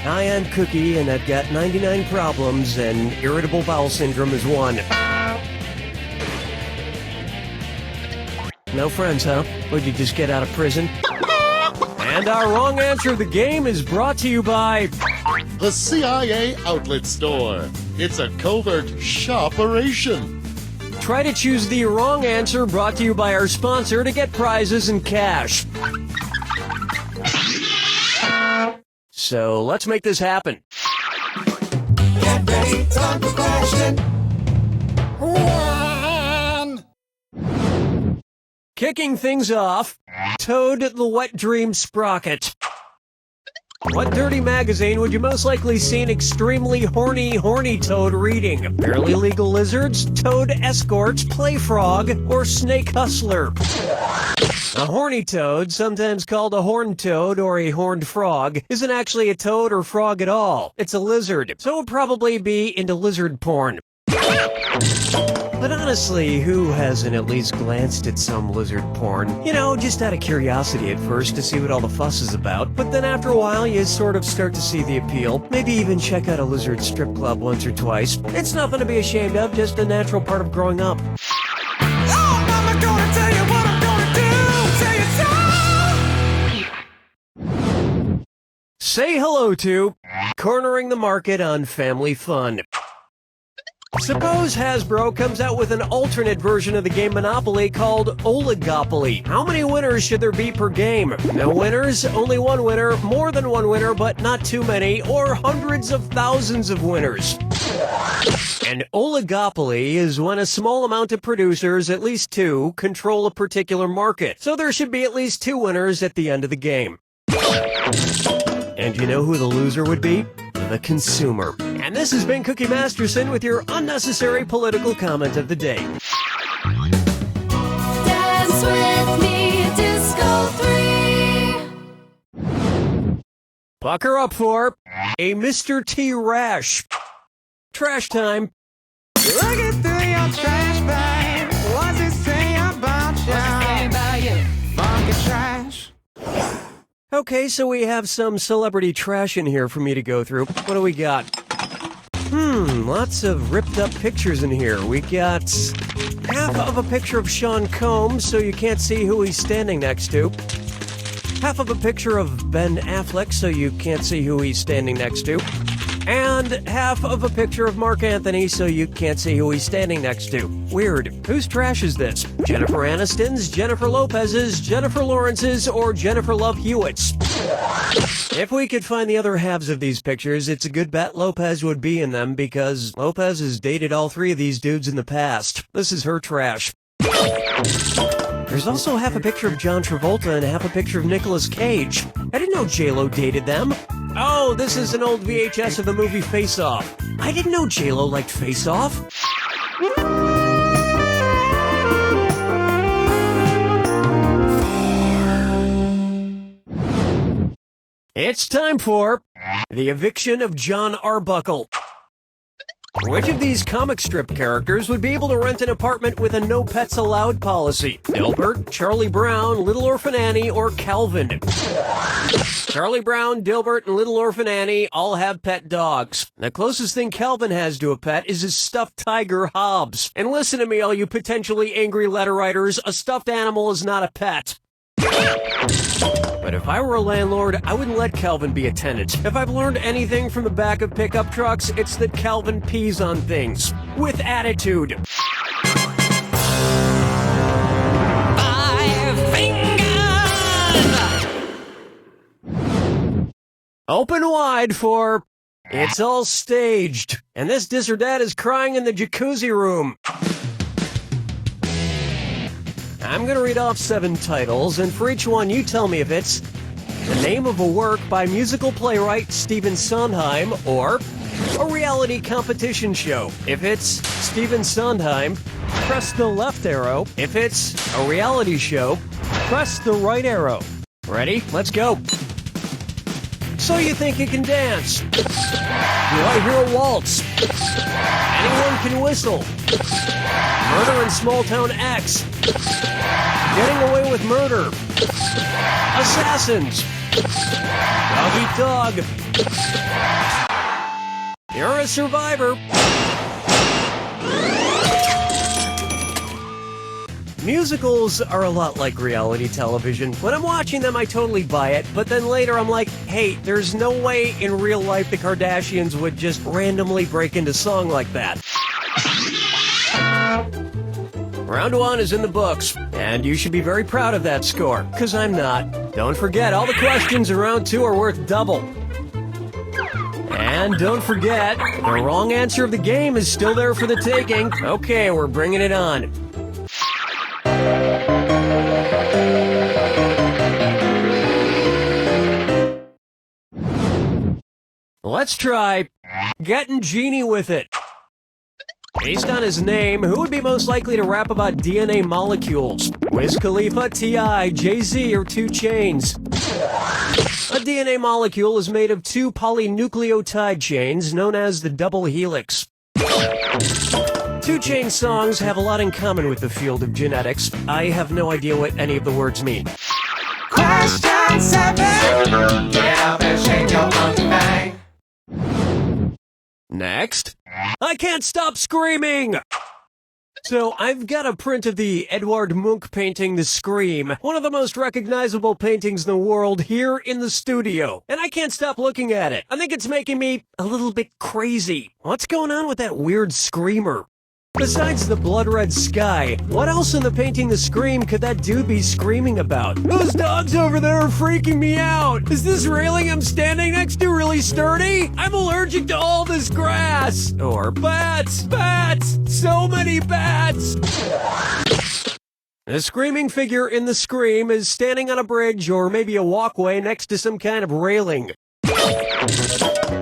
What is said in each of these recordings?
Hi, I'm Cookie, and I've got 99 problems, and irritable bowel syndrome is one. No friends, huh? Would you just get out of prison? And our wrong answer of the game is brought to you by the CIA Outlet Store. It's a covert shop-operation. Try to choose the wrong answer, brought to you by our sponsor, to get prizes and cash. So let's make this happen. Get ready, time for question one. Kicking things off, Toad the Wet Dream Sprocket. What dirty magazine would you most likely see an extremely horny Toad reading? Barely Legal Lizards, Toad Escorts, Play Frog, or Snake Hustler? A horny toad, sometimes called a horned toad or a horned frog, isn't actually a toad or frog at all. It's a lizard, so it would probably be into lizard porn. But honestly, who hasn't at least glanced at some lizard porn? You know, just out of curiosity at first to see what all the fuss is about, but then after a while you sort of start to see the appeal. Maybe even check out a lizard strip club once or twice. It's nothing to be ashamed of, just a natural part of growing up. Oh, Mama gonna tell you what I'm gonna do. Tell you so. Say hello to Cornering the Market on Family Fun. Suppose Hasbro comes out with an alternate version of the game Monopoly called Oligopoly. How many winners should there be per game? No winners, only one winner, more than one winner, but not too many, or hundreds of thousands of winners. An oligopoly is when a small amount of producers, at least two, control a particular market. So there should be at least two winners at the end of the game. And you know who the loser would be? The consumer. And this has been Cookie Masterson with your unnecessary political comment of the day. Dance with me, Disco 3. Pucker up for a Mr. T rash. Trash time. Looking through your trash bag. What's it say about you? What's it say about you? Funky trash. Okay, so we have some celebrity trash in here for me to go through. What do we got? Lots of ripped up pictures in here. We got half of a picture of Sean Combs, so you can't see who he's standing next to. Half of a picture of Ben Affleck, so you can't see who he's standing next to. And half of a picture of Mark Anthony, so you can't see who he's standing next to. Weird. Whose trash is this? Jennifer Aniston's, Jennifer Lopez's, Jennifer Lawrence's, or Jennifer Love Hewitt's? If we could find the other halves of these pictures, it's a good bet Lopez would be in them, because Lopez has dated all three of these dudes in the past. This is her trash. There's also half a picture of John Travolta and half a picture of Nicolas Cage. I didn't know J-Lo dated them. Oh, this is an old VHS of the movie Face Off. I didn't know J-Lo liked Face Off. It's time for the eviction of John Arbuckle. Which of these comic strip characters would be able to rent an apartment with a no pets allowed policy? Dilbert, Charlie Brown, Little Orphan Annie, or Calvin? Charlie Brown, Dilbert, and Little Orphan Annie all have pet dogs. The closest thing Calvin has to a pet is his stuffed tiger, Hobbs. And listen to me, all you potentially angry letter writers, a stuffed animal is not a pet. But if I were a landlord, I wouldn't let Calvin be a tenant. If I've learned anything from the back of pickup trucks, it's that Calvin pees on things. With attitude. 5 fingers! Open wide for It's All Staged. And this dis or dat is crying in the jacuzzi room. I'm going to read off 7 titles, and for each one you tell me if it's the name of a work by musical playwright Stephen Sondheim or a reality competition show. If it's Stephen Sondheim, press the left arrow. If it's a reality show, press the right arrow. Ready? Let's go. So you think you can dance? Do I hear a waltz? Anyone can whistle. Murder in Small Town X. Getting Away with Murder. Assassins. Dog eat dog. You're a survivor. Musicals are a lot like reality television. When I'm watching them, I totally buy it, but then later I'm like, hey, there's no way in real life the Kardashians would just randomly break into song like that. Round 1 is in the books, and you should be very proud of that score, because I'm not. Don't forget, all the questions in round 2 are worth double. And don't forget, the wrong answer of the game is still there for the taking. Okay, we're bringing it on. Let's try Getting Genie with It. Based on his name, who would be most likely to rap about DNA molecules? Wiz Khalifa, T.I., Jay-Z, or 2 Chainz? A DNA molecule is made of 2 polynucleotide chains known as the double helix. 2 Chainz songs have a lot in common with the field of genetics. I have no idea what any of the words mean. Question 7. Get up and shake your monkey bang. Next. I can't stop screaming! So, I've got a print of the Edvard Munch painting The Scream, one of the most recognizable paintings in the world, here in the studio. And I can't stop looking at it. I think it's making me a little bit crazy. What's going on with that weird screamer? Besides the blood red sky, what else in the painting The Scream could that dude be screaming about? Those dogs over there are freaking me out! Is this railing I'm standing next to really sturdy? I'm allergic to all this grass! Or bats! Bats! So many bats! The screaming figure in The Scream is standing on a bridge or maybe a walkway next to some kind of railing.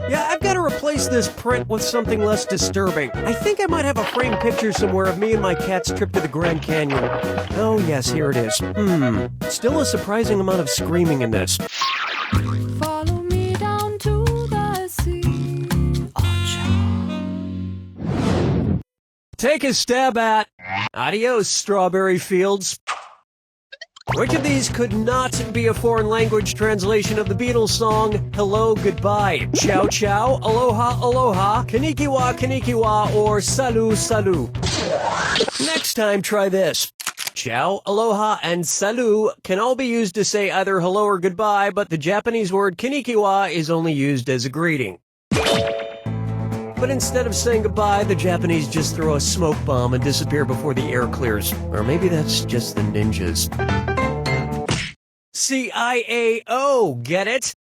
Yeah, I've got to replace this print with something less disturbing. I think I might have a framed picture somewhere of me and my cat's trip to the Grand Canyon. Oh yes, here it is. Still a surprising amount of screaming in this. Follow me down to the sea. Take a stab at Adios, Strawberry Fields. Which of these could not be a foreign language translation of the Beatles song, Hello, Goodbye? Ciao, ciao, aloha, aloha, konnichiwa, konnichiwa, or salut, salut. Next time, try this. Ciao, aloha, and salut can all be used to say either hello or goodbye, but the Japanese word konnichiwa is only used as a greeting. But instead of saying goodbye, the Japanese just throw a smoke bomb and disappear before the air clears. Or maybe that's just the ninjas. CIAO, get it?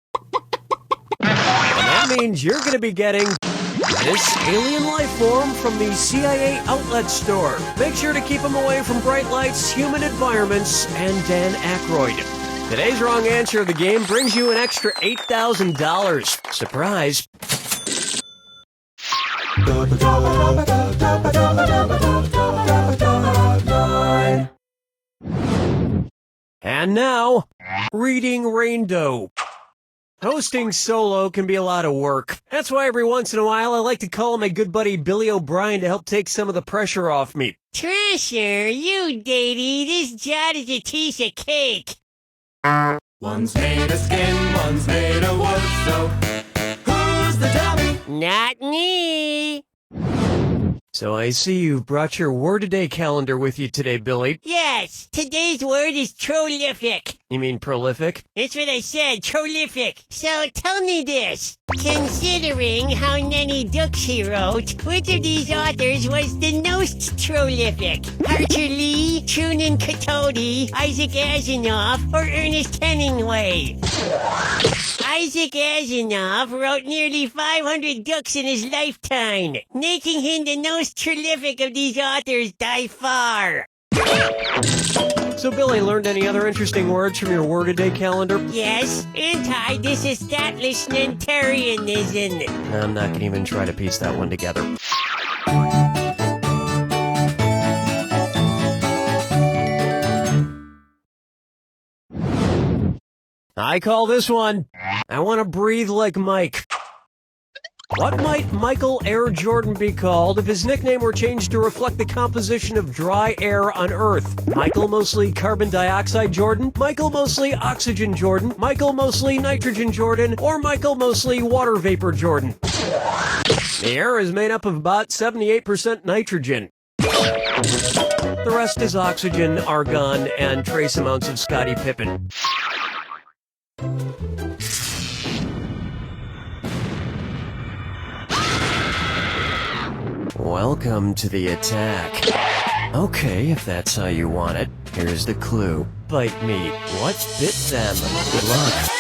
And that means you're gonna be getting this alien life form from the CIA outlet store. Make sure to keep them away from bright lights, humid environments, and Dan Aykroyd. Today's wrong answer of the game brings you an extra $8,000. Surprise. And now, reading Rainbow. Hosting solo can be a lot of work. That's why every once in a while I like to call my good buddy Billy O'Brien to help take some of the pressure off me. Trasher, you datey, this Jot is a piece of cake. One's made of skin, one's made of wood, so who's the dummy? Not me. So I see you've brought your word-a-day calendar with you today, Billy. Yes, today's word is prolific. You mean prolific? That's what I said, prolific. So tell me this. Considering how many books he wrote, which of these authors was the most prolific? Arthur Lee, Truman Capote, Isaac Asimov, or Ernest Hemingway? Isaac Asimov wrote nearly 500 books in his lifetime, making him the most prolific of these authors by far. So, Billy, learned any other interesting words from your word-a-day calendar? Yes, anti-disestablishmentarianism. I'm not going to even try to piece that one together. I call this one, I Want to Breathe Like Mike. What might Michael Air Jordan be called if his nickname were changed to reflect the composition of dry air on Earth? Michael Mostly Carbon Dioxide Jordan? Michael Mostly Oxygen Jordan? Michael Mostly Nitrogen Jordan? Or Michael Mostly Water Vapor Jordan? The air is made up of about 78% nitrogen. The rest is oxygen, argon, and trace amounts of Scottie Pippen. Welcome to the attack. Okay, if that's how you want it, here's the clue. Bite me. What bit them? Good luck.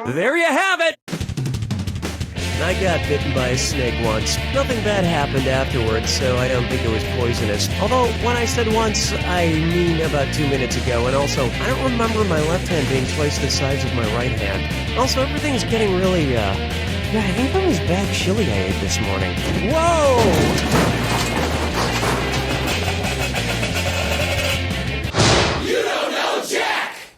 There you have it! I got bitten by a snake once. Nothing bad happened afterwards, so I don't think it was poisonous. Although, when I said once, I mean about 2 minutes ago, and also, I don't remember my left hand being twice the size of my right hand. Also, everything's getting really, yeah, I think that was bad chili I ate this morning. Whoa!